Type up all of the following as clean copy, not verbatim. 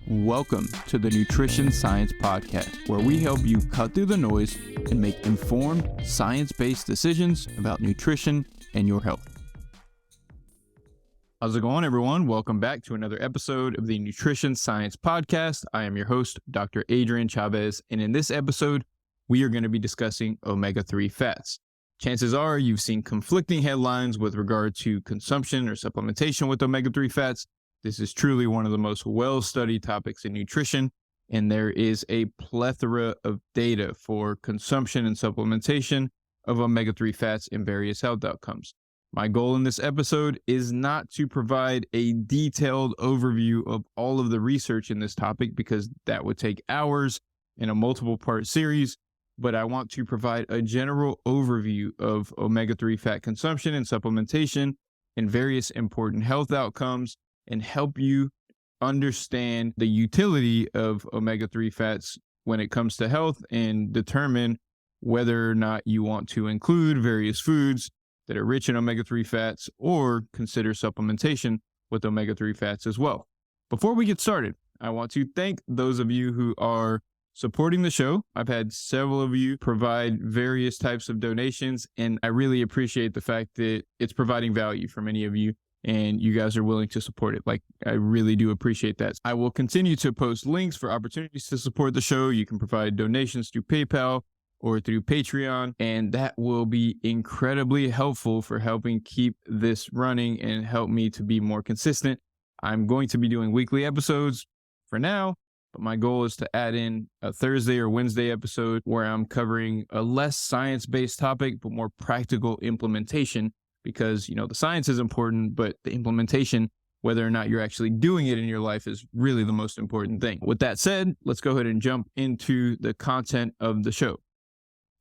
Welcome to the Nutrition Science Podcast, where we help you cut through the noise and make informed, science-based decisions about nutrition and your health. How's it going, everyone? Welcome back to another episode of the Nutrition Science Podcast. I am your host, Dr. Adrian Chavez, and in this episode, we are going to be discussing omega-3 fats. Chances are you've seen conflicting headlines with regard to consumption or supplementation with omega-3 fats. This is truly one of the most well-studied topics in nutrition, and there is a plethora of data for consumption and supplementation of omega-3 fats and various health outcomes. My goal in this episode is not to provide a detailed overview of all of the research in this topic because that would take hours in a multiple-part series, but I want to provide a general overview of omega-3 fat consumption and supplementation and various important health outcomes, and help you understand the utility of omega-3 fats when it comes to health and determine whether or not you want to include various foods that are rich in omega-3 fats or consider supplementation with omega-3 fats as well. Before we get started, I want to thank those of you who are supporting the show. I've had several of you provide various types of donations, and I really appreciate the fact that it's providing value for many of you. And you guys are willing to support it. I really do appreciate that. I will continue to post links for opportunities to support the show. You can provide donations through PayPal or through Patreon, and that will be incredibly helpful for helping keep this running and help me to be more consistent. I'm going to be doing weekly episodes for now, but my goal is to add in a Thursday or Wednesday episode where I'm covering a less science-based topic, but more practical implementation. Because, the science is important, but the implementation, whether or not you're actually doing it in your life, is really the most important thing. With that said, let's go ahead and jump into the content of the show.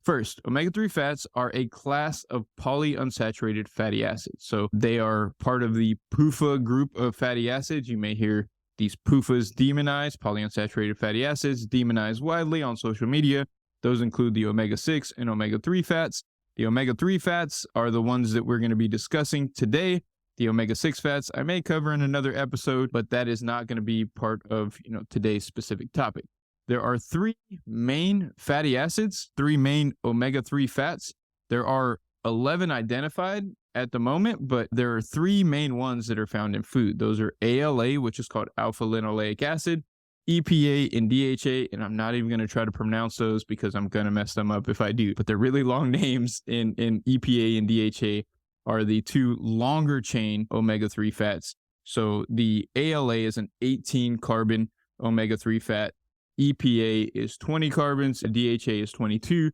First, omega-3 fats are a class of polyunsaturated fatty acids. So they are part of the PUFA group of fatty acids. You may hear these PUFAs demonized, polyunsaturated fatty acids, demonized widely on social media. Those include the omega-6 and omega-3 fats. The omega-3 fats are the ones that we're going to be discussing today. The omega-6 fats I may cover in another episode, but that is not going to be part of, today's specific topic. There are three main fatty acids, three main omega-3 fats. There are 11 identified at the moment, but there are three main ones that are found in food. Those are ALA, which is called alpha-linoleic acid, EPA and DHA, and I'm not even going to try to pronounce those because I'm going to mess them up if I do, but they're really long names, and EPA and DHA are the two longer chain omega-3 fats. So the ALA is an 18 carbon omega-3 fat, EPA is 20 carbons, and DHA is 22.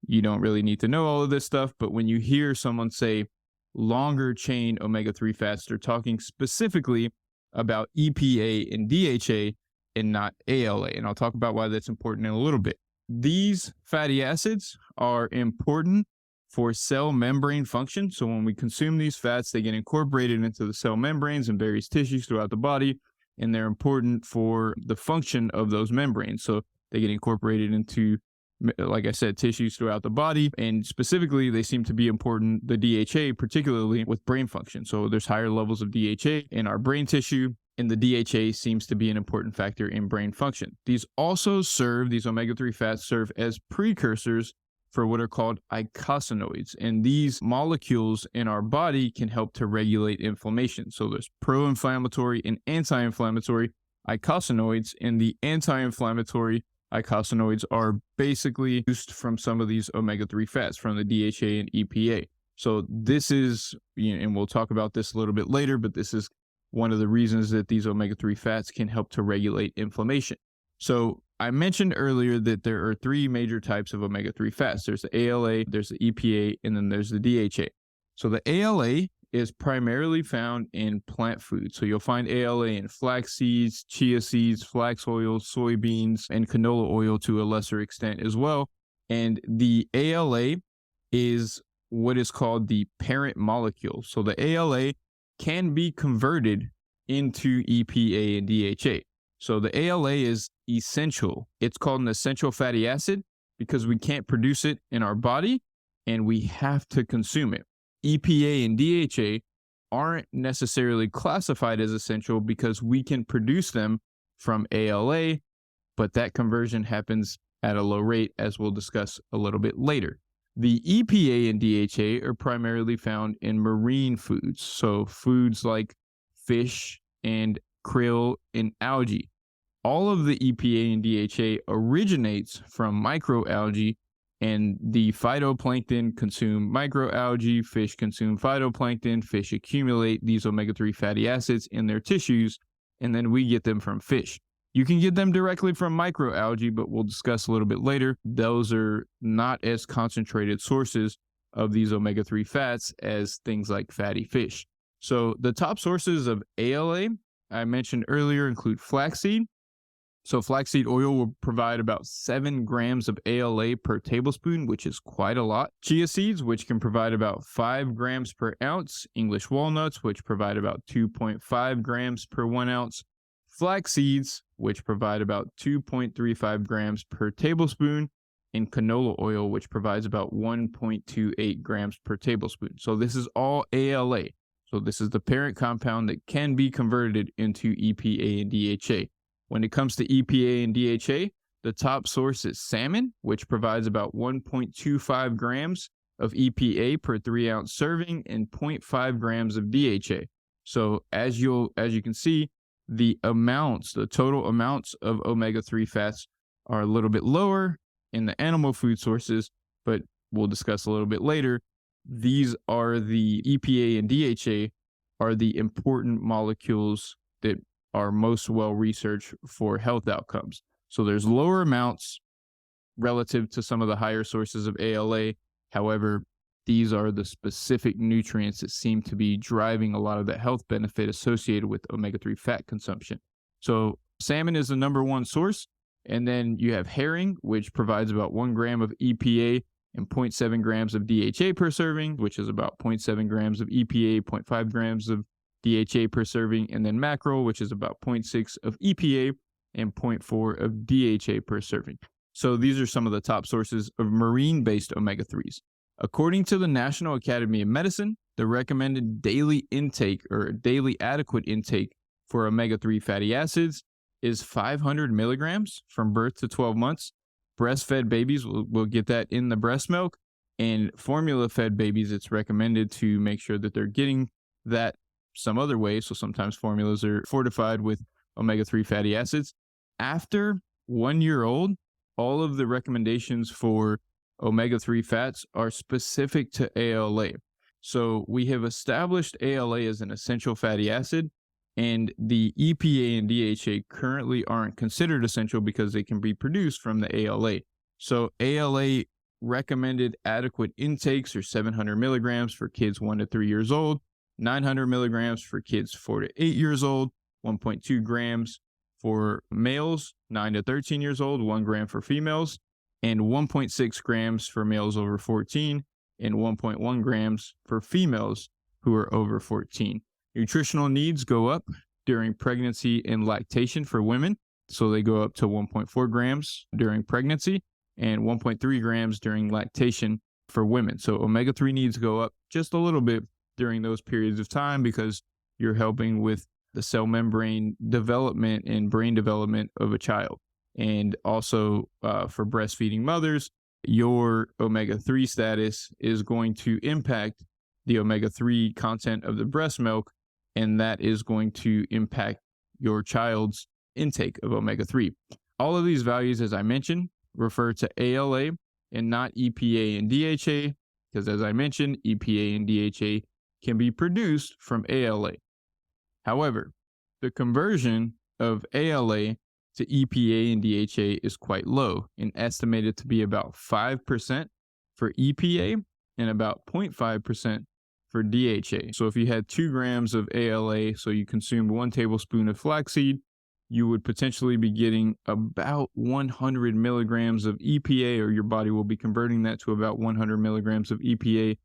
You don't really need to know all of this stuff, but when you hear someone say longer chain omega-3 fats, they're talking specifically about EPA and DHA, and not ALA. And I'll talk about why that's important in a little bit. These fatty acids are important for cell membrane function. So when we consume these fats, they get incorporated into the cell membranes and various tissues throughout the body, and they're important for the function of those membranes. So they get incorporated into, like I said, tissues throughout the body, and specifically they seem to be important, the DHA, particularly with brain function. So there's higher levels of DHA in our brain tissue, and the DHA seems to be an important factor in brain function. These omega-3 fats serve as precursors for what are called eicosanoids. And these molecules in our body can help to regulate inflammation. So there's pro-inflammatory and anti-inflammatory eicosanoids, and the anti-inflammatory eicosanoids are basically produced from some of these omega-3 fats, from the DHA and EPA. So this is, and we'll talk about this a little bit later, but this is one of the reasons that these omega-3 fats can help to regulate inflammation. So I mentioned earlier that there are three major types of omega-3 fats. There's the ALA, there's the EPA, and then there's the DHA. So the ALA is primarily found in plant foods. So you'll find ALA in flax seeds, chia seeds, flax oil, soybeans, and canola oil to a lesser extent as well. And the ALA is what is called the parent molecule. So the ALA can be converted into EPA and DHA. So the ALA is essential. It's called an essential fatty acid because we can't produce it in our body and we have to consume it. EPA and DHA aren't necessarily classified as essential because we can produce them from ALA, but that conversion happens at a low rate, as we'll discuss a little bit later. The EPA and DHA are primarily found in marine foods, so foods like fish and krill and algae. All of the EPA and DHA originates from microalgae, and the phytoplankton consume microalgae, fish consume phytoplankton, fish accumulate these omega-3 fatty acids in their tissues, and then we get them from fish. You can get them directly from microalgae, but we'll discuss a little bit later. Those are not as concentrated sources of these omega-3 fats as things like fatty fish. So the top sources of ALA I mentioned earlier include flaxseed. So flaxseed oil will provide about 7 grams of ALA per tablespoon, which is quite a lot. Chia seeds, which can provide about 5 grams per ounce. English walnuts, which provide about 2.5 grams per 1 ounce. Flax seeds, which provide about 2.35 grams per tablespoon. And canola oil, which provides about 1.28 grams per tablespoon. So this is all ALA. So this is the parent compound that can be converted into EPA and DHA. When it comes to EPA and DHA, the top source is salmon, which provides about 1.25 grams of EPA per 3-ounce serving and 0.5 grams of DHA. So as you can see, the total amounts of omega-3 fats are a little bit lower in the animal food sources, but we'll discuss a little bit later. These are the EPA and DHA are the important molecules that are most well researched for health outcomes. So there's lower amounts relative to some of the higher sources of ALA. However, these are the specific nutrients that seem to be driving a lot of the health benefit associated with omega-3 fat consumption. So salmon is the number one source. And then you have herring, which provides about 1 gram of EPA and 0.7 grams of DHA per serving, which is about 0.7 grams of EPA, 0.5 grams of DHA per serving, and then mackerel, which is about 0.6 of EPA and 0.4 of DHA per serving. So these are some of the top sources of marine-based omega-3s. According to the National Academy of Medicine, the recommended daily intake or daily adequate intake for omega-3 fatty acids is 500 milligrams from birth to 12 months. Breastfed babies will get that in the breast milk, and formula-fed babies, it's recommended to make sure that they're getting that some other way. So sometimes formulas are fortified with omega-3 fatty acids. After 1 year old, all of the recommendations for omega-3 fats are specific to ALA. So we have established ALA as an essential fatty acid, and the EPA and DHA currently aren't considered essential because they can be produced from the ALA. So ALA recommended adequate intakes are 700 milligrams for kids 1 to 3 years old, 900 milligrams for kids 4 to 8 years old, 1.2 grams for males 9 to 13 years old, 1 gram for females, and 1.6 grams for males over 14, and 1.1 grams for females who are over 14. Nutritional needs go up during pregnancy and lactation for women. So they go up to 1.4 grams during pregnancy and 1.3 grams during lactation for women. So omega-3 needs go up just a little bit during those periods of time because you're helping with the cell membrane development and brain development of a child. And also for breastfeeding mothers, your omega-3 status is going to impact the omega-3 content of the breast milk, and that is going to impact your child's intake of omega-3. All of these values, as I mentioned, refer to ALA and not EPA and DHA, because as I mentioned, EPA and DHA can be produced from ALA. However, the conversion of ALA to EPA and DHA is quite low and estimated to be about 5% for EPA and about 0.5% for DHA. So if you had 2 grams of ALA, so you consumed 1 tablespoon of flaxseed, you would potentially be getting about 100 milligrams of EPA, or your body will be converting that to about 100 milligrams of EPA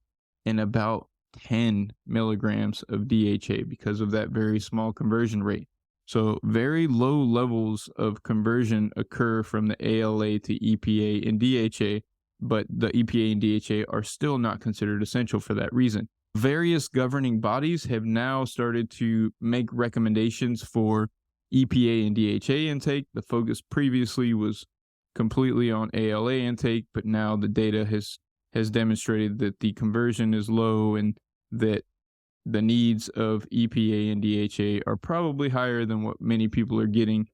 and about 10 milligrams of DHA because of that very small conversion rate. So very low levels of conversion occur from the ALA to EPA and DHA, but the EPA and DHA are still not considered essential for that reason. Various governing bodies have now started to make recommendations for EPA and DHA intake. The focus previously was completely on ALA intake, but now the data has demonstrated that the conversion is low and that the needs of EPA and DHA are probably higher than what many people are getting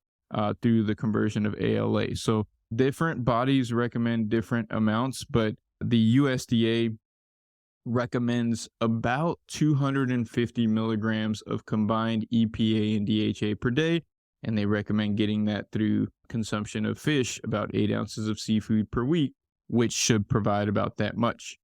through the conversion of ALA. So different bodies recommend different amounts, but the USDA recommends about 250 milligrams of combined EPA and DHA per day, and they recommend getting that through consumption of fish, about 8 ounces of seafood per week, which should provide about that much.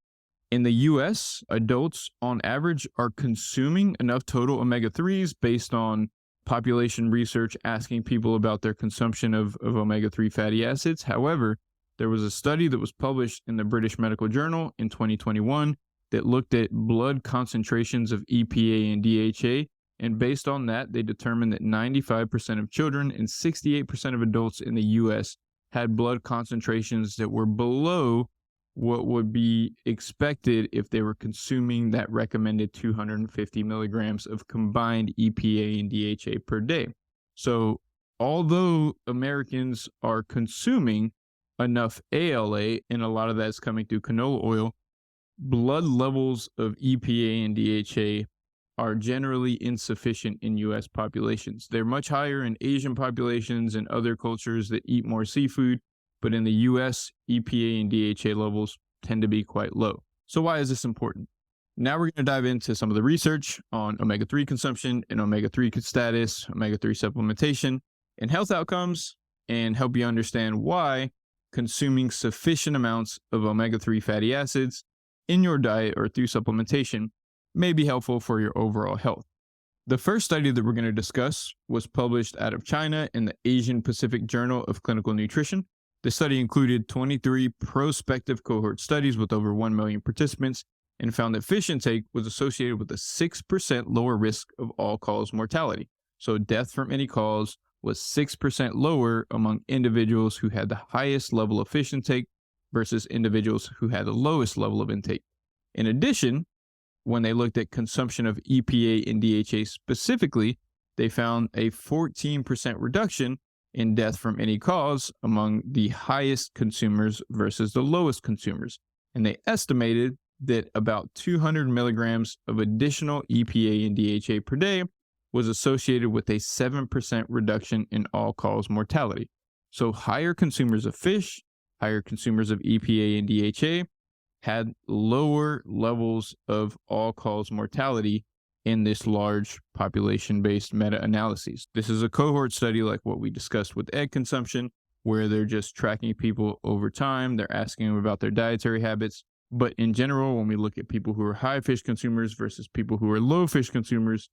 In the US, adults on average are consuming enough total omega-3s based on population research asking people about their consumption of omega-3 fatty acids. However, there was a study that was published in the British Medical Journal in 2021 that looked at blood concentrations of EPA and DHA, and based on that, they determined that 95% of children and 68% of adults in the US had blood concentrations that were below what would be expected if they were consuming that recommended 250 milligrams of combined EPA and DHA per day. So although Americans are consuming enough ALA, and a lot of that's coming through canola oil, blood levels of EPA and DHA are generally insufficient in US populations. They're much higher in Asian populations and other cultures that eat more seafood, but in the US, EPA and DHA levels tend to be quite low. So why is this important? Now we're going to dive into some of the research on omega-3 consumption and omega-3 status, omega-3 supplementation, and health outcomes, and help you understand why consuming sufficient amounts of omega-3 fatty acids in your diet or through supplementation may be helpful for your overall health. The first study that we're going to discuss was published out of China in the Asian Pacific Journal of Clinical Nutrition. The study included 23 prospective cohort studies with over 1 million participants and found that fish intake was associated with a 6% lower risk of all-cause mortality. So death from any cause was 6% lower among individuals who had the highest level of fish intake versus individuals who had the lowest level of intake. In addition, when they looked at consumption of EPA and DHA specifically, they found a 14% reduction in death from any cause among the highest consumers versus the lowest consumers. And they estimated that about 200 milligrams of additional EPA and DHA per day was associated with a 7% reduction in all-cause mortality. So higher consumers of fish, higher consumers of EPA and DHA had lower levels of all-cause mortality in this large population-based meta-analysis. This is a cohort study like what we discussed with egg consumption, where they're just tracking people over time. They're asking them about their dietary habits. But in general, when we look at people who are high fish consumers versus people who are low fish consumers,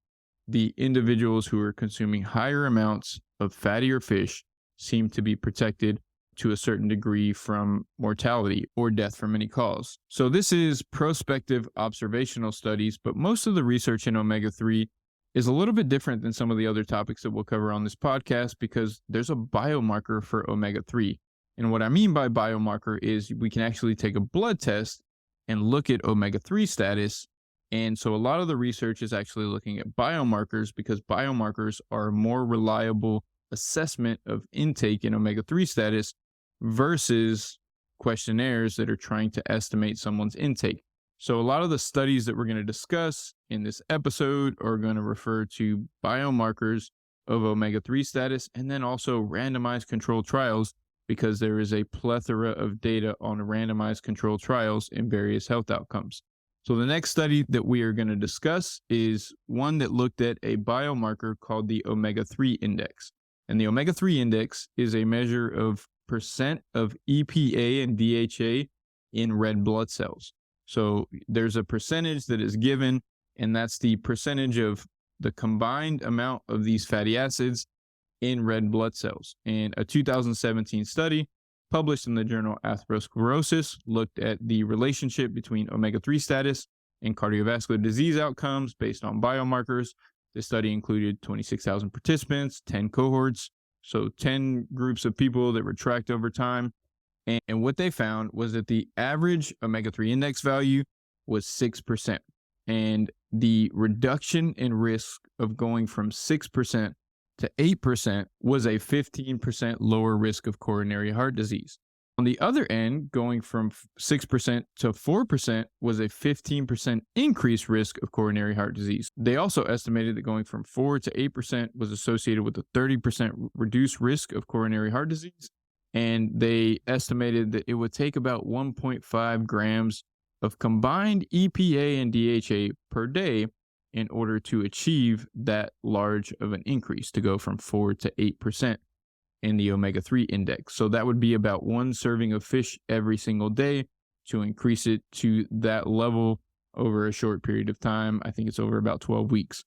the individuals who are consuming higher amounts of fattier fish seem to be protected to a certain degree from mortality or death from any cause. So this is prospective observational studies, but most of the research in omega-3 is a little bit different than some of the other topics that we'll cover on this podcast because there's a biomarker for omega-3. And what I mean by biomarker is we can actually take a blood test and look at omega-3 status. And so a lot of the research is actually looking at biomarkers because biomarkers are a more reliable assessment of intake in omega-3 status versus questionnaires that are trying to estimate someone's intake. So a lot of the studies that we're going to discuss in this episode are going to refer to biomarkers of omega-3 status and then also randomized controlled trials because there is a plethora of data on randomized controlled trials in various health outcomes. So the next study that we are going to discuss is one that looked at a biomarker called the omega-3 index. And the omega-3 index is a measure of percent of EPA and DHA in red blood cells. So there's a percentage that is given, and that's the percentage of the combined amount of these fatty acids in red blood cells. And a 2017 study published in the journal Atherosclerosis looked at the relationship between omega-3 status and cardiovascular disease outcomes based on biomarkers. The study included 26,000 participants, 10 cohorts, so 10 groups of people that were tracked over time. And what they found was that the average omega-3 index value was 6%. And the reduction in risk of going from 6% to 8% was a 15% lower risk of coronary heart disease. On the other end, going from 6% to 4% was a 15% increased risk of coronary heart disease. They also estimated that going from 4 to 8% was associated with a 30% reduced risk of coronary heart disease. And they estimated that it would take about 1.5 grams of combined EPA and DHA per day in order to achieve that large of an increase, to go from 4 to 8% in the omega-3 index. So that would be about one serving of fish every single day to increase it to that level over a short period of time. I think it's over about 12 weeks.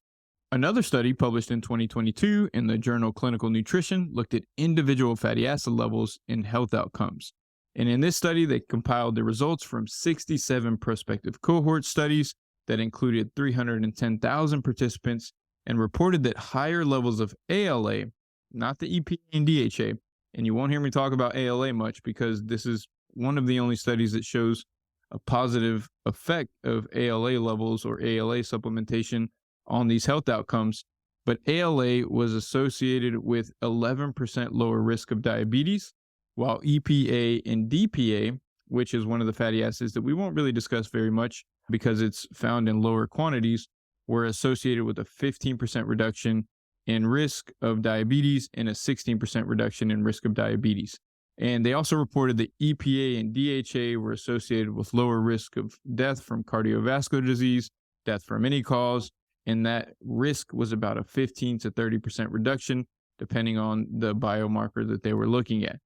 Another study published in 2022 in the journal Clinical Nutrition looked at individual fatty acid levels in health outcomes. And in this study, they compiled the results from 67 prospective cohort studies that included 310,000 participants and reported that higher levels of ALA, not the EPA and DHA, and you won't hear me talk about ALA much because this is one of the only studies that shows a positive effect of ALA levels or ALA supplementation on these health outcomes. But ALA was associated with 11% lower risk of diabetes, while EPA and DPA, which is one of the fatty acids that we won't really discuss very much because it's found in lower quantities, were associated with a 15% reduction in risk of diabetes and a 16% reduction in risk of diabetes. And they also reported that EPA and DHA were associated with lower risk of death from cardiovascular disease, death from any cause, and that risk was about a 15 to 30% reduction, depending on the biomarker that they were looking at.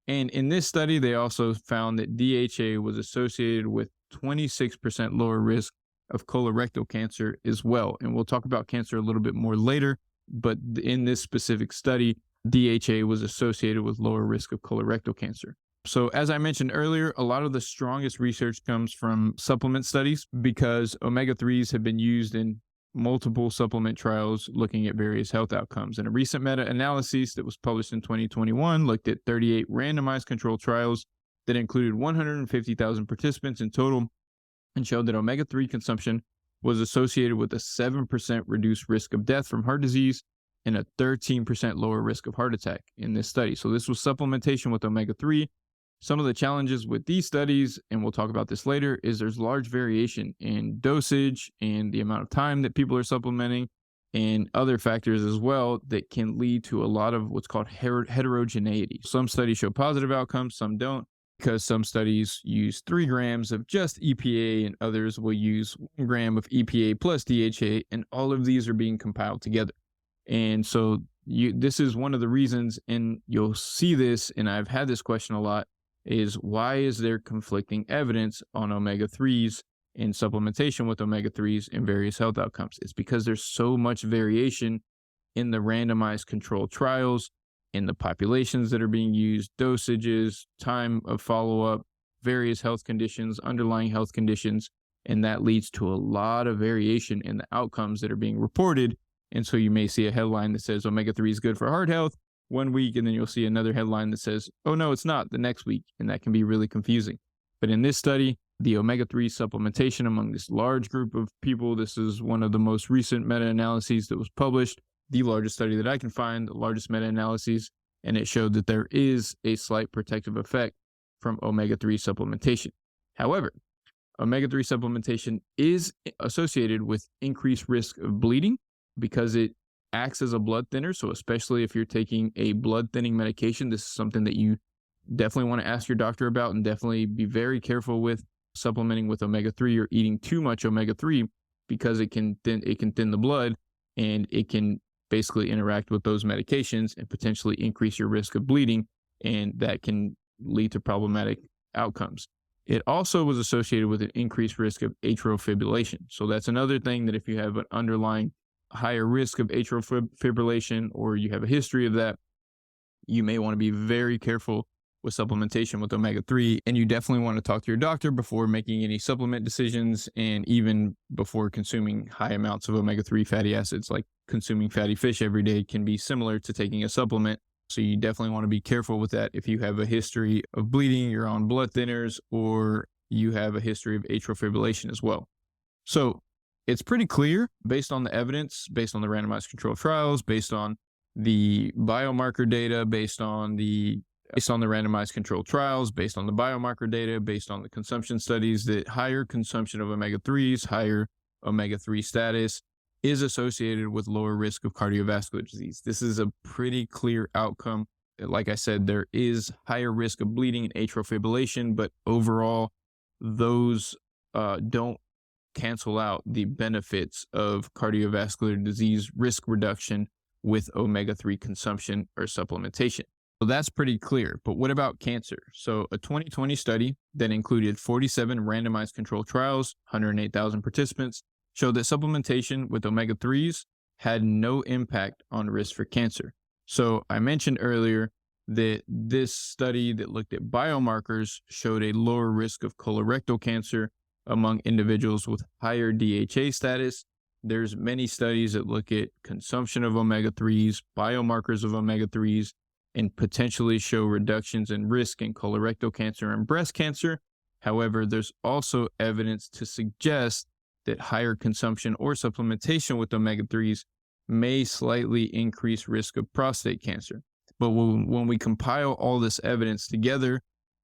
And in this study, they also found that DHA was associated with 26% lower risk of colorectal cancer as well. And we'll talk about cancer a little bit more later, but in this specific study, DHA was associated with lower risk of colorectal cancer. So as I mentioned earlier, a lot of the strongest research comes from supplement studies because omega-3s have been used in multiple supplement trials looking at various health outcomes. And a recent meta-analysis that was published in 2021 looked at 38 randomized controlled trials that included 150,000 participants in total and showed that omega-3 consumption was associated with a 7% reduced risk of death from heart disease and a 13% lower risk of heart attack in this study. So this was supplementation with omega-3. Some of the challenges with these studies, and we'll talk about this later, is there's large variation in dosage and the amount of time that people are supplementing and other factors as well that can lead to a lot of what's called heterogeneity. Some studies show positive outcomes, some don't, because some studies use 3 grams of just EPA and others will use 1 gram of EPA plus DHA, and all of these are being compiled together. And so this is one of the reasons, and you'll see this, and I've had this question a lot, is why is there conflicting evidence on omega-3s in supplementation with omega-3s in various health outcomes? It's because there's so much variation in the randomized controlled trials, in the populations that are being used, dosages, time of follow-up, various health conditions, underlying health conditions, and that leads to a lot of variation in the outcomes that are being reported. And so you may see a headline that says omega-3 is good for heart health one week, and then you'll see another headline that says, oh no, it's not, the next week, and that can be really confusing. But in this study, the omega-3 supplementation among this large group of people, this is one of the most recent meta-analyses that was published, the largest study that I can find, the largest meta-analyses, and it showed that there is a slight protective effect from omega-3 supplementation. However, omega-3 supplementation is associated with increased risk of bleeding because it acts as a blood thinner. So especially if you're taking a blood thinning medication, this is something that you definitely want to ask your doctor about and definitely be very careful with supplementing with omega-3 or eating too much omega-3 because it can thin the blood and it can basically interact with those medications and potentially increase your risk of bleeding, and that can lead to problematic outcomes. It also was associated with an increased risk of atrial fibrillation. So that's another thing that if you have an underlying higher risk of atrial fibrillation or you have a history of that, you may want to be very careful with supplementation with omega-3, and you definitely want to talk to your doctor before making any supplement decisions and even before consuming high amounts of omega-3 fatty acids. Like consuming fatty fish every day can be similar to taking a supplement. So you definitely want to be careful with that if you have a history of bleeding, you're on blood thinners, or you have a history of atrial fibrillation as well. So it's pretty clear based on the evidence, based on the randomized controlled trials, based on the biomarker data, based on the randomized controlled trials, based on the biomarker data, based on the consumption studies, that higher consumption of omega-3s, higher omega-3 status is associated with lower risk of cardiovascular disease. This is a pretty clear outcome. Like I said, there is higher risk of bleeding and atrial fibrillation, but overall, those don't cancel out the benefits of cardiovascular disease risk reduction with omega-3 consumption or supplementation. So that's pretty clear. But what about cancer? So a 2020 study that included 47 randomized controlled trials, 108,000 participants, showed that supplementation with omega-3s had no impact on risk for cancer. So I mentioned earlier that this study that looked at biomarkers showed a lower risk of colorectal cancer among individuals with higher DHA status. There's many studies that look at consumption of omega-3s, biomarkers of omega-3s, and potentially show reductions in risk in colorectal cancer and breast cancer. However, there's also evidence to suggest that higher consumption or supplementation with omega-3s may slightly increase risk of prostate cancer. But when we compile all this evidence together,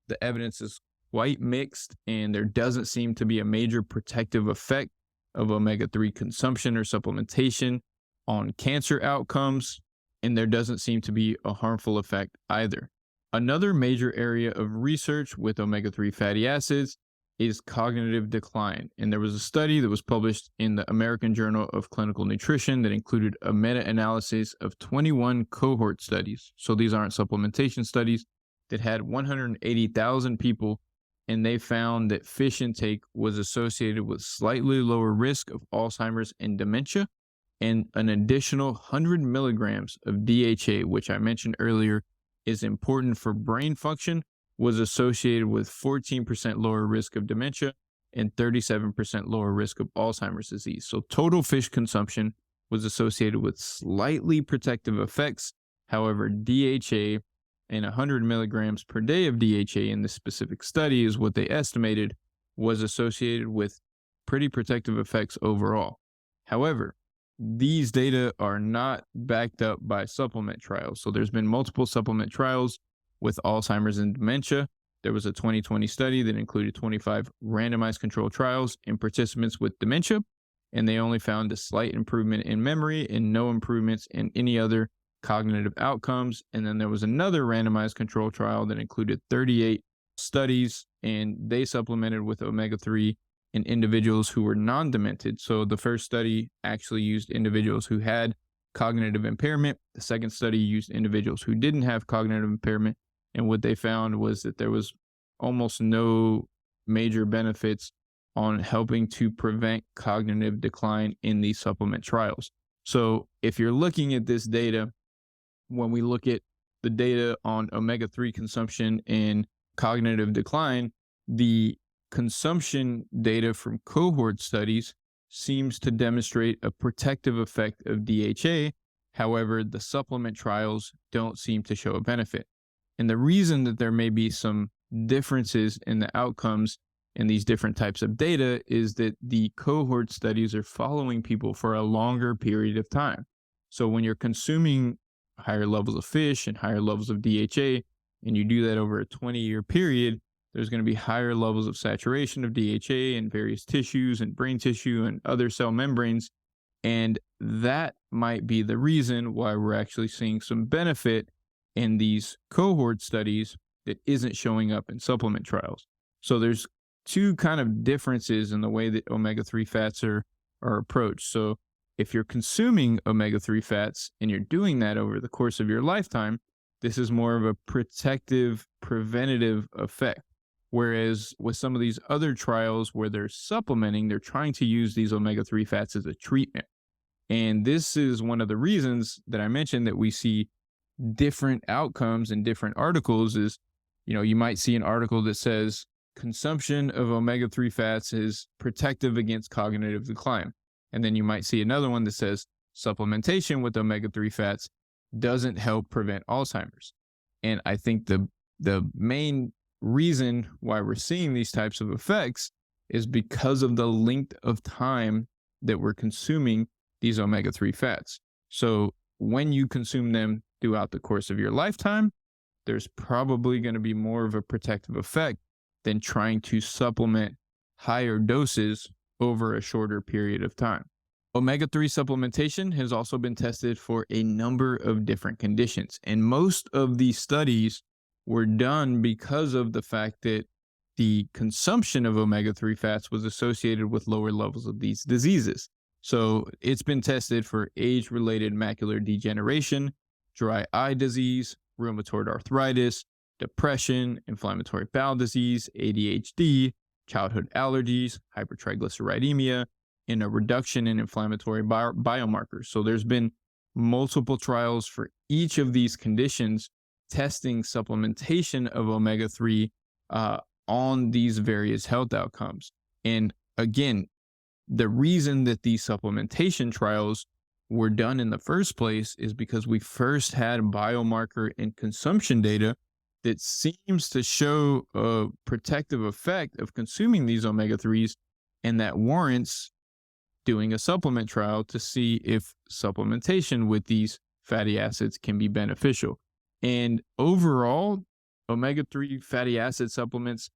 the evidence is quite mixed, and there doesn't seem to be a major protective effect of omega-3 consumption or supplementation on cancer outcomes, and there doesn't seem to be a harmful effect either. Another major area of research with omega-3 fatty acids is cognitive decline. And there was a study that was published in the American Journal of Clinical Nutrition that included a meta-analysis of 21 cohort studies. So these aren't supplementation studies, that had 180,000 people, and they found that fish intake was associated with slightly lower risk of Alzheimer's and dementia, and an additional 100 milligrams of DHA, which I mentioned earlier is important for brain function, was associated with 14% lower risk of dementia and 37% lower risk of Alzheimer's disease. So total fish consumption was associated with slightly protective effects. However, DHA and 100 milligrams per day of DHA in this specific study is what they estimated was associated with pretty protective effects overall. However, these data are not backed up by supplement trials. So there's been multiple supplement trials with Alzheimer's and dementia. There was a 2020 study that included 25 randomized controlled trials in participants with dementia, and they only found a slight improvement in memory and no improvements in any other cognitive outcomes. And then there was another randomized controlled trial that included 38 studies, and they supplemented with omega-3 in individuals who were non-demented. So the first study actually used individuals who had cognitive impairment. The second study used individuals who didn't have cognitive impairment. And what they found was that there was almost no major benefits on helping to prevent cognitive decline in these supplement trials. So if you're looking at this data, when we look at the data on omega-3 consumption and cognitive decline, the consumption data from cohort studies seems to demonstrate a protective effect of DHA. However, the supplement trials don't seem to show a benefit. And the reason that there may be some differences in the outcomes in these different types of data is that the cohort studies are following people for a longer period of time. So when you're consuming higher levels of fish and higher levels of DHA, and you do that over a 20-year period, there's going to be higher levels of saturation of DHA in various tissues and brain tissue and other cell membranes. And that might be the reason why we're actually seeing some benefit in these cohort studies that isn't showing up in supplement trials. So there's two kind of differences in the way that omega-3 fats are approached. So if you're consuming omega-3 fats and you're doing that over the course of your lifetime, this is more of a protective, preventative effect. Whereas with some of these other trials where they're supplementing, they're trying to use these omega-3 fats as a treatment. And this is one of the reasons that I mentioned that we see different outcomes in different articles is, you might see an article that says consumption of omega-3 fats is protective against cognitive decline. And then you might see another one that says supplementation with omega-3 fats doesn't help prevent Alzheimer's. And I think the main reason why we're seeing these types of effects is because of the length of time that we're consuming these omega-3 fats. So when you consume them throughout the course of your lifetime, there's probably going to be more of a protective effect than trying to supplement higher doses over a shorter period of time. Omega-3 supplementation has also been tested for a number of different conditions, and most of these studies were done because of the fact that the consumption of omega-3 fats was associated with lower levels of these diseases. So it's been tested for age-related macular degeneration, dry eye disease, rheumatoid arthritis, depression, inflammatory bowel disease, ADHD, childhood allergies, hypertriglyceridemia, and a reduction in inflammatory biomarkers. So there's been multiple trials for each of these conditions testing supplementation of omega-3 on these various health outcomes. And again, the reason that these supplementation trials were done in the first place is because we first had biomarker and consumption data that seems to show a protective effect of consuming these omega-3s, and that warrants doing a supplement trial to see if supplementation with these fatty acids can be beneficial. And overall, omega-3 fatty acid supplements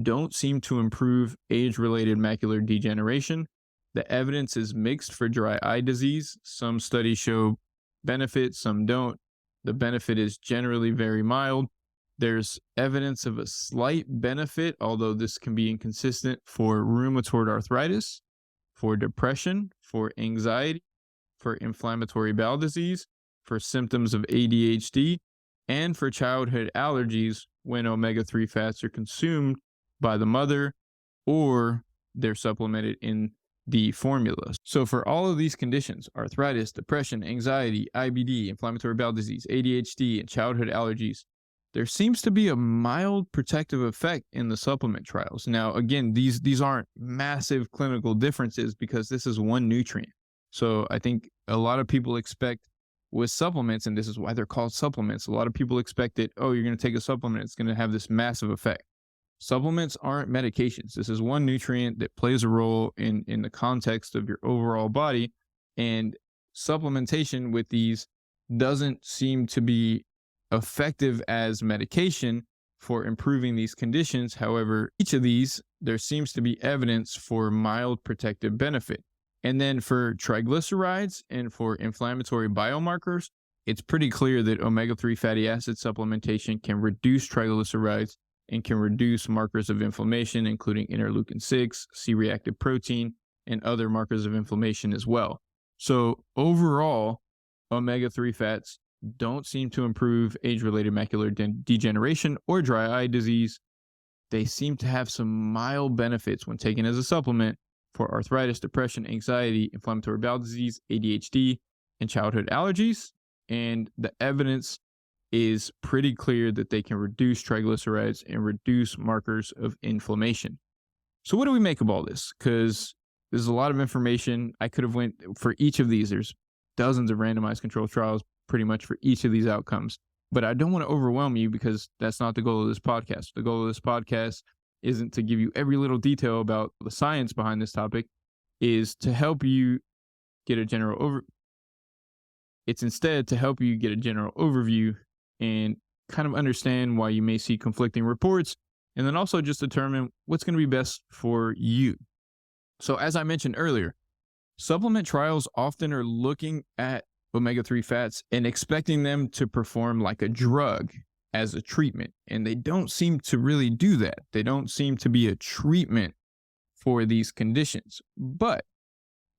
don't seem to improve age-related macular degeneration. The evidence is mixed for dry eye disease. Some studies show benefit, some don't. The benefit is generally very mild. There's evidence of a slight benefit, although this can be inconsistent, for rheumatoid arthritis, for depression, for anxiety, for inflammatory bowel disease, for symptoms of ADHD, and for childhood allergies when omega-3 fats are consumed by the mother or they're supplemented in the formula. So for all of these conditions, arthritis, depression, anxiety, IBD, inflammatory bowel disease, ADHD, and childhood allergies, there seems to be a mild protective effect in the supplement trials. Now, again, these aren't massive clinical differences because this is one nutrient. So I think a lot of people expect with supplements, and this is why they're called supplements, a lot of people expect that, oh, you're going to take a supplement, it's going to have this massive effect. Supplements aren't medications. This is one nutrient that plays a role in the context of your overall body, and supplementation with these doesn't seem to be effective as medication for improving these conditions. However, each of these, there seems to be evidence for mild protective benefit. And then for triglycerides and for inflammatory biomarkers, it's pretty clear that omega-3 fatty acid supplementation can reduce triglycerides and can reduce markers of inflammation, including interleukin-6, C-reactive protein, and other markers of inflammation as well. So overall, omega-3 fats don't seem to improve age-related macular degeneration or dry eye disease. They seem to have some mild benefits when taken as a supplement for arthritis, depression, anxiety, inflammatory bowel disease, ADHD, and childhood allergies. And the evidence is pretty clear that they can reduce triglycerides and reduce markers of inflammation. So what do we make of all this? Because there's a lot of information. I could have went for each of these. There's dozens of randomized controlled trials pretty much for each of these outcomes. But I don't want to overwhelm you because that's not the goal of this podcast. The goal of this podcast isn't to give you every little detail about the science behind this topic, is to help you get a general It's instead to help you get a general overview and kind of understand why you may see conflicting reports, and then also just determine what's going to be best for you. So as I mentioned earlier, supplement trials often are looking at omega-3 fats and expecting them to perform like a drug as a treatment. And they don't seem to really do that. They don't seem to be a treatment for these conditions. But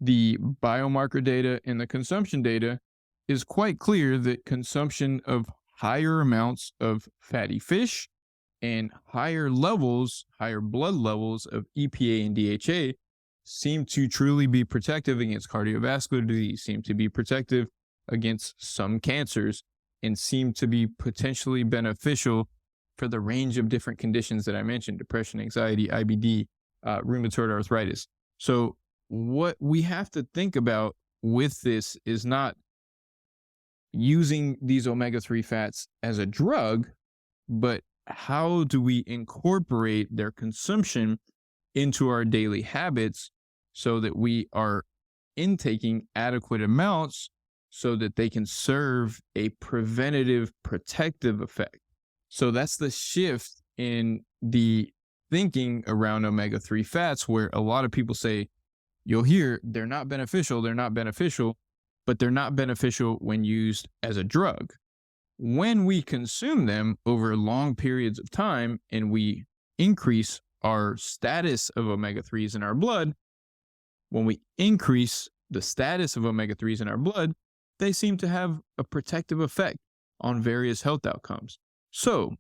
the biomarker data and the consumption data is quite clear that consumption of higher amounts of fatty fish and higher blood levels of EPA and DHA seem to truly be protective against cardiovascular disease, seem to be protective against some cancers, and seem to be potentially beneficial for the range of different conditions that I mentioned: depression, anxiety, IBD, rheumatoid arthritis. So what we have to think about with this is not using these omega-3 fats as a drug, but how do we incorporate their consumption into our daily habits so that we are intaking adequate amounts so that they can serve a preventative protective effect. So that's the shift in the thinking around omega-3 fats, where a lot of people say, you'll hear they're not beneficial, but they're not beneficial when used as a drug. When we consume them over long periods of time and we increase our status of omega-3s in our blood, when we increase the status of omega-3s in our blood, they seem to have a protective effect on various health outcomes. So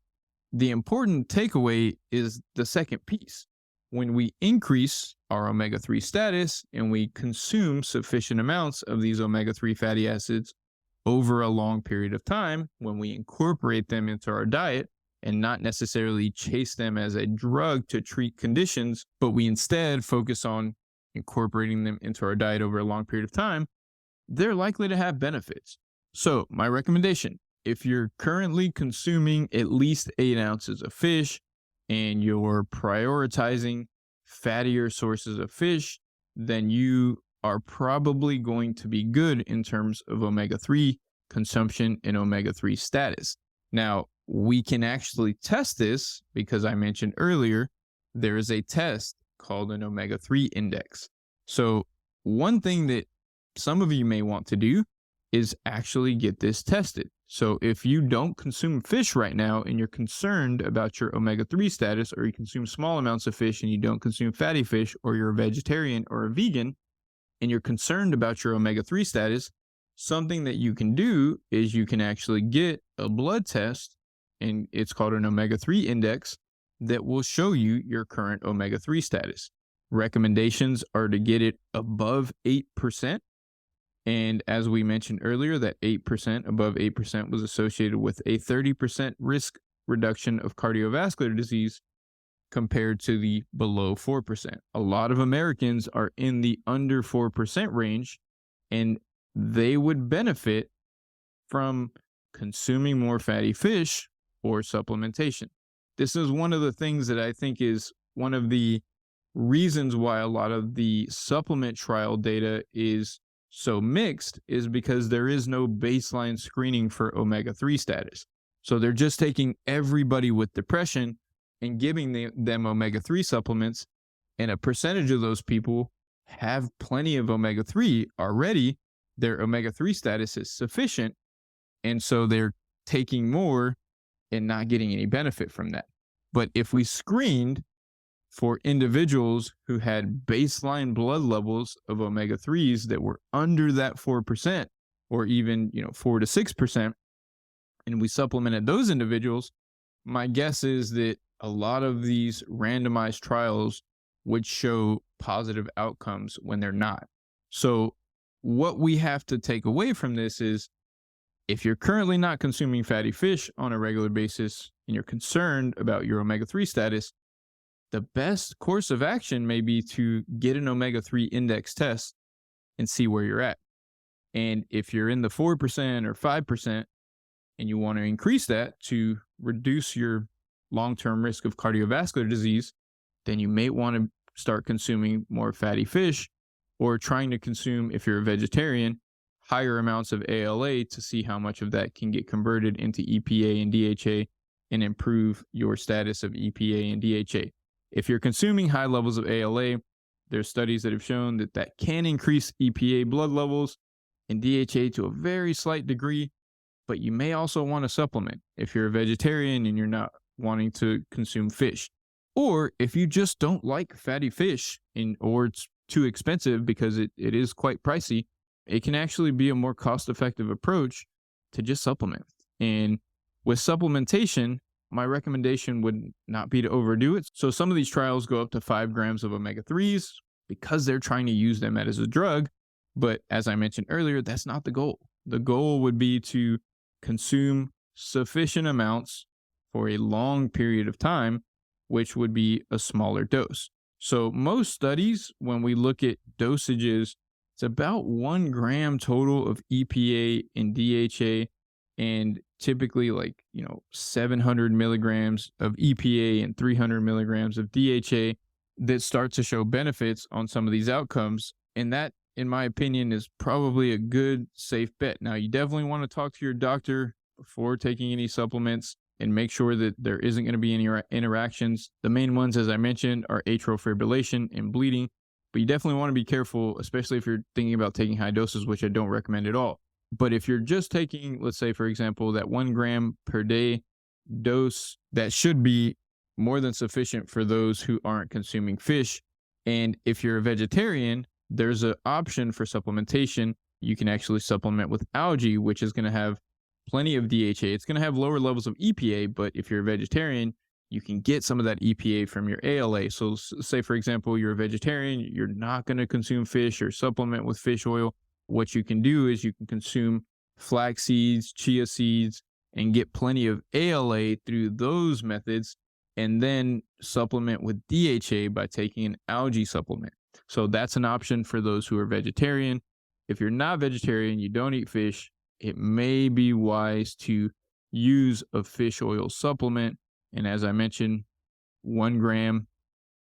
the important takeaway is the second piece. When we increase our omega-3 status and we consume sufficient amounts of these omega-3 fatty acids over a long period of time, when we incorporate them into our diet and not necessarily chase them as a drug to treat conditions, but we instead focus on incorporating them into our diet over a long period of time, they're likely to have benefits. So my recommendation, if you're currently consuming at least 8 ounces of fish and you're prioritizing fattier sources of fish, then you are probably going to be good in terms of omega-3 consumption and omega-3 status. Now, we can actually test this because I mentioned earlier, there is a test called an omega-3 index. So one thing that some of you may want to do is actually get this tested. So if you don't consume fish right now and you're concerned about your omega-3 status, or you consume small amounts of fish and you don't consume fatty fish, or you're a vegetarian or a vegan and you're concerned about your omega-3 status, something that you can do is you can actually get a blood test, and it's called an omega-3 index, that will show you your current omega-3 status. Recommendations are to get it above 8%. And as we mentioned earlier, that 8%, above 8%, was associated with a 30% risk reduction of cardiovascular disease compared to the below 4%. A lot of Americans are in the under 4% range, and they would benefit from consuming more fatty fish or supplementation. This is one of the things that I think is one of the reasons why a lot of the supplement trial data is so mixed, is because there is no baseline screening for omega-3 status. So they're just taking everybody with depression and giving them omega-3 supplements, and a percentage of those people have plenty of omega-3 already. Their omega-3 status is sufficient, and so they're taking more and not getting any benefit from that. But if we screened for individuals who had baseline blood levels of omega-3s that were under that 4%, or even 4 to 6%, and we supplemented those individuals, my guess is that a lot of these randomized trials would show positive outcomes when they're not. So what we have to take away from this is, if you're currently not consuming fatty fish on a regular basis and you're concerned about your omega-3 status, the best course of action may be to get an omega-3 index test and see where you're at. And if you're in the 4% or 5% and you want to increase that to reduce your long-term risk of cardiovascular disease, then you may want to start consuming more fatty fish, or trying to consume, if you're a vegetarian, higher amounts of ALA to see how much of that can get converted into EPA and DHA and improve your status of EPA and DHA. If you're consuming high levels of ALA, there's studies that have shown that that can increase EPA blood levels and DHA to a very slight degree, but you may also want to supplement if you're a vegetarian and you're not wanting to consume fish. Or if you just don't like fatty fish, or it's too expensive because it is quite pricey, it can actually be a more cost-effective approach to just supplement. And with supplementation, my recommendation would not be to overdo it. So some of these trials go up to 5 grams of omega-3s because they're trying to use them as a drug. But as I mentioned earlier, that's not the goal. The goal would be to consume sufficient amounts for a long period of time, which would be a smaller dose. So most studies, when we look at dosages, it's about 1 gram total of EPA and DHA, and typically 700 milligrams of EPA and 300 milligrams of DHA that start to show benefits on some of these outcomes. And that in my opinion, is probably a good, safe bet. Now, you definitely want to talk to your doctor before taking any supplements and make sure that there isn't going to be any interactions. The main ones, as I mentioned, are atrial fibrillation and bleeding, but you definitely want to be careful, especially if you're thinking about taking high doses, which I don't recommend at all. But if you're just taking, let's say, for example, that 1 gram per day dose, that should be more than sufficient for those who aren't consuming fish. And if you're a vegetarian, there's an option for supplementation. You can actually supplement with algae, which is going to have plenty of DHA. It's going to have lower levels of EPA, but if you're a vegetarian, you can get some of that EPA from your ALA. So say, for example, you're a vegetarian, you're not going to consume fish or supplement with fish oil. What you can do is you can consume flax seeds, chia seeds, and get plenty of ALA through those methods, and then supplement with DHA by taking an algae supplement. So that's an option for those who are vegetarian. If you're not vegetarian, you don't eat fish, it may be wise to use a fish oil supplement. And as I mentioned, 1 gram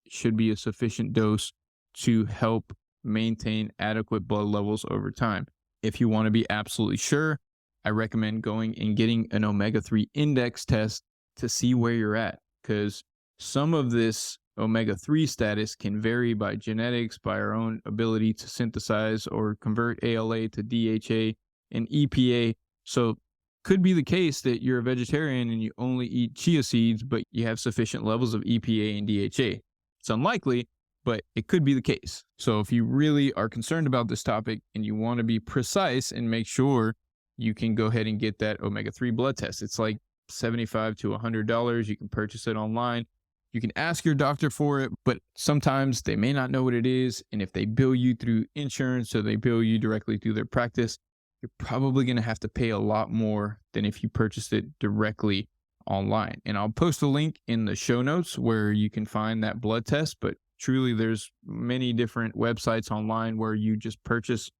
should be a sufficient dose to help maintain adequate blood levels over time. If you want to be absolutely sure, I recommend going and getting an omega-3 index test to see where you're at, because some of this omega-3 status can vary by genetics, by our own ability to synthesize or convert ALA to DHA and EPA. So could be the case that you're a vegetarian and you only eat chia seeds, but you have sufficient levels of EPA and DHA. It's unlikely, but it could be the case. So if you really are concerned about this topic and you want to be precise and make sure, you can go ahead and get that omega-3 blood test. It's like $75 to $100. You can purchase it online. You can ask your doctor for it, but sometimes they may not know what it is. And if they bill you through insurance or they bill you directly through their practice, you're probably going to have to pay a lot more than if you purchased it directly online. And I'll post a link in the show notes where you can find that blood test. But truly, there's many different websites online where you just purchase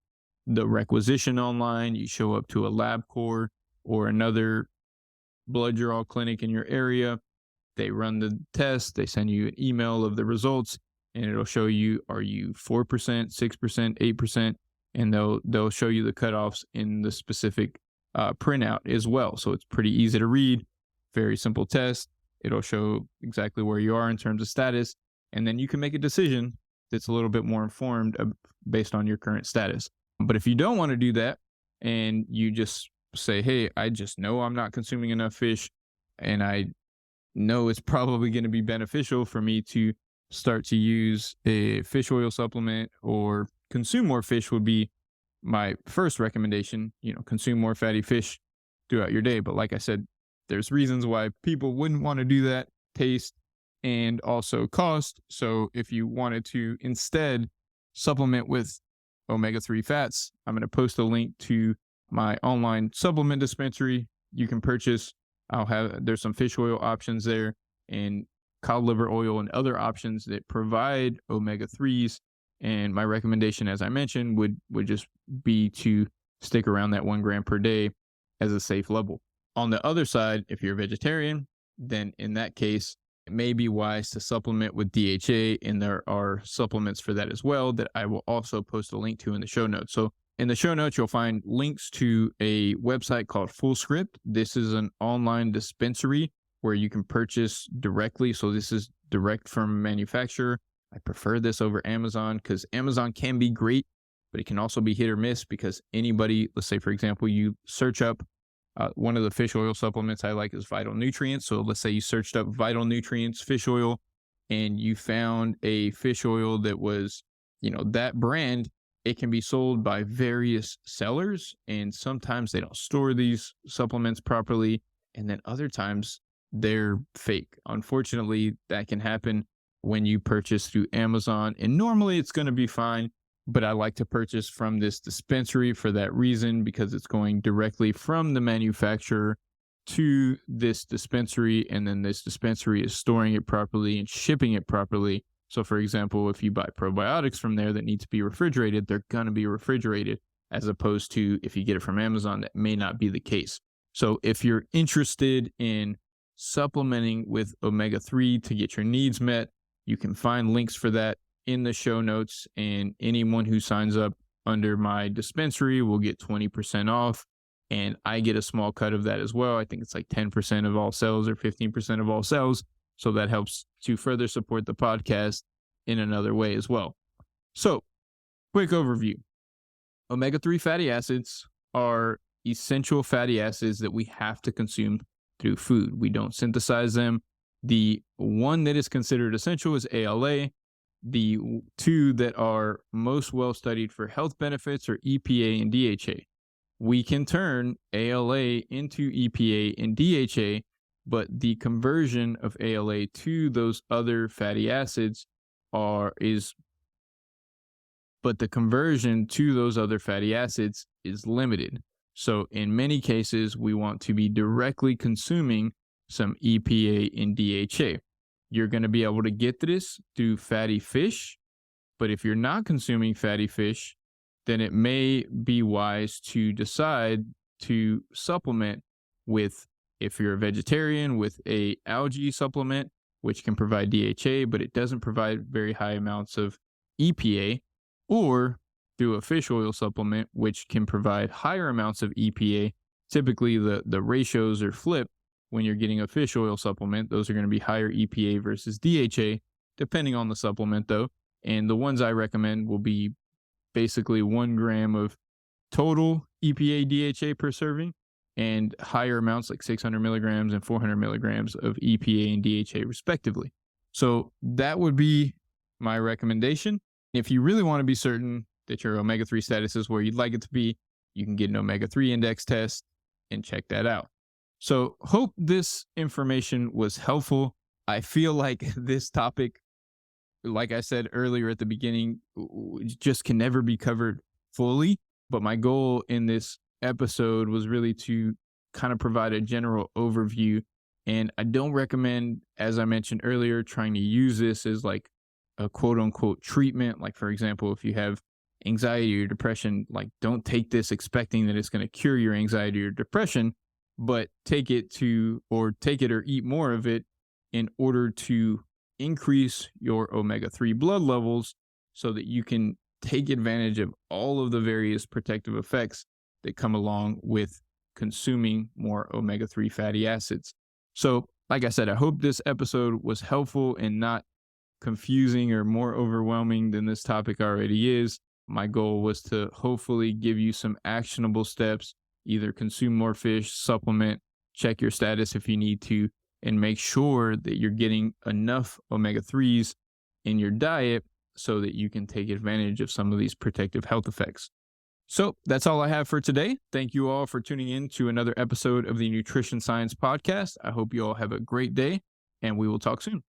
the requisition online. You show up to a LabCorp or another blood draw clinic in your area. They run the test. They send you an email of the results, and it'll show you, are you 4%, 6%, 8%, and they'll show you the cutoffs in the specific printout as well. So it's pretty easy to read, very simple test. It'll show exactly where you are in terms of status, and then you can make a decision that's a little bit more informed based on your current status. But if you don't want to do that and you just say, hey, I just know I'm not consuming enough fish, and I know it's probably going to be beneficial for me to start to use a fish oil supplement or consume more fish, would be my first recommendation. Consume more fatty fish throughout your day. But like I said, there's reasons why people wouldn't want to do that: taste and also cost. So if you wanted to instead supplement with omega-3 fats, I'm going to post a link to my online supplement dispensary. You can purchase. There's some fish oil options there, and cod liver oil and other options that provide omega-3s. And my recommendation, as I mentioned, would just be to stick around that 1 gram per day as a safe level. On the other side, if you're a vegetarian, then in that case, it may be wise to supplement with DHA, and there are supplements for that as well that I will also post a link to in the show notes. So in the show notes, you'll find links to a website called Fullscript. This is an online dispensary where you can purchase directly. So this is direct from manufacturer. I prefer this over Amazon because Amazon can be great, but it can also be hit or miss, because anybody, let's say, for example, you search up one of the fish oil supplements I like is Vital Nutrients. So let's say you searched up Vital Nutrients fish oil and you found a fish oil that was, that brand. It can be sold by various sellers, and sometimes they don't store these supplements properly, and then other times they're fake. Unfortunately, that can happen when you purchase through Amazon, and normally it's going to be fine, but I like to purchase from this dispensary for that reason, because it's going directly from the manufacturer to this dispensary, and then this dispensary is storing it properly and shipping it properly. So for example, if you buy probiotics from there that need to be refrigerated, they're going to be refrigerated, as opposed to if you get it from Amazon, that may not be the case. So if you're interested in supplementing with omega-3 to get your needs met, you can find links for that in the show notes, and anyone who signs up under my dispensary will get 20% off. And I get a small cut of that as well. I think it's like 10% of all sales or 15% of all sales. So that helps to further support the podcast in another way as well. So, quick overview. Omega-3 fatty acids are essential fatty acids that we have to consume through food. We don't synthesize them. The one that is considered essential is ALA. The two that are most well studied for health benefits are EPA and DHA. We can turn ALA into EPA and DHA, but the conversion of ALA to those other fatty acids is limited. So in many cases, we want to be directly consuming some EPA and DHA. You're going to be able to get this through fatty fish, but if you're not consuming fatty fish, then it may be wise to decide to supplement with, if you're a vegetarian, with a algae supplement, which can provide DHA, but it doesn't provide very high amounts of EPA, or through a fish oil supplement, which can provide higher amounts of EPA. Typically, the ratios are flipped when you're getting a fish oil supplement. Those are going to be higher EPA versus DHA, depending on the supplement, though. And the ones I recommend will be basically 1 gram of total EPA DHA per serving, and higher amounts like 600 milligrams and 400 milligrams of EPA and DHA respectively. So that would be my recommendation. If you really want to be certain that your omega-3 status is where you'd like it to be, you can get an omega-3 index test and check that out. So hope this information was helpful. I feel like this topic, like I said earlier at the beginning, just can never be covered fully. But my goal in this episode was really to kind of provide a general overview. And I don't recommend, as I mentioned earlier, trying to use this as like a quote unquote treatment. Like, for example, if you have anxiety or depression, like don't take this expecting that it's going to cure your anxiety or depression, but take it or eat more of it in order to increase your omega-3 blood levels so that you can take advantage of all of the various protective effects that come along with consuming more omega-3 fatty acids. So, like I said, I hope this episode was helpful and not confusing or more overwhelming than this topic already is. My goal was to hopefully give you some actionable steps, either consume more fish, supplement, check your status if you need to, and make sure that you're getting enough omega-3s in your diet so that you can take advantage of some of these protective health effects. So that's all I have for today. Thank you all for tuning in to another episode of the Nutrition Science Podcast. I hope you all have a great day, and we will talk soon.